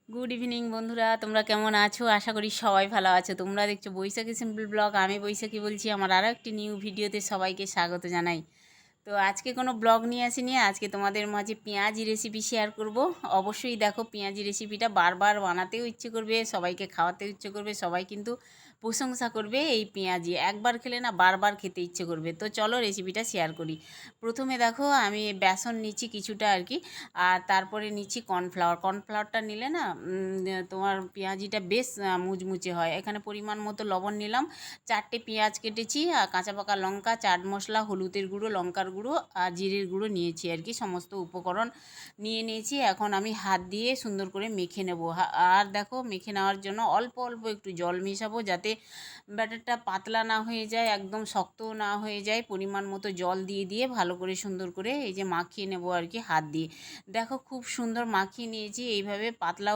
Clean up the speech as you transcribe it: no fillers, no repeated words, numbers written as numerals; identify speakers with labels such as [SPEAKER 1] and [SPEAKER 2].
[SPEAKER 1] Good evening বন্ধুরা, তোমরা কেমন আছো? আশা করি সবাই ভালো আছো। তোমরা দেখছো বৈশাখী সিম্পল ব্লগ। আমি বৈশাখী বলছি। আমার আরও একটি নিউ ভিডিওতে সবাইকে স্বাগত জানাই। তো আজকে কোনো ব্লগ নিয়ে আসিনি, আজকে তোমাদের মাঝে পেঁয়াজি রেসিপি শেয়ার করব। অবশ্যই দেখো, পেঁয়াজি রেসিপিটা বারবার বানাতেও ইচ্ছে করবে, সবাইকে খাওয়াতেও ইচ্ছে করবে, সবাই কিন্তু প্রশংসা করবে। এই পেঁয়াজি একবার খেলে না বারবার খেতে ইচ্ছে করবে। তো চলো রেসিপিটা শেয়ার করি। প্রথমে দেখো, আমি বেসন নিচ্ছি কিছুটা আর কি, আর তারপরে নিচ্ছি কর্নফ্লাওয়ারটা নিলে না তোমার পেঁয়াজিটা বেশ মুচমুচে হয়। এখানে পরিমাণ মতো লবণ নিলাম, 4টে পেঁয়াজ কেটেছি, আর কাঁচা পাকা লঙ্কা, চাট মশলা, হলুদের গুঁড়ো, লঙ্কার গুঁড়ো আর জিরের গুঁড়ো নিয়েছি আর কি। সমস্ত উপকরণ নিয়ে নিয়েছি। এখন আমি হাত দিয়ে সুন্দর করে মেখে নেব। আর দেখো, মেখে নেওয়ার জন্য অল্প অল্প একটু জল মেশাবো, যাতে ব্যাটারটা পাতলা না হয়ে যায়, একদম শক্তও না হয়ে যায়। পরিমাণ মতো জল দিয়ে দিয়ে ভালো করে সুন্দর করে এই যে মাখিয়ে নেব আর কি হাত দিয়ে। দেখো, খুব সুন্দর মাখিয়ে নিয়েছি। এইভাবে পাতলা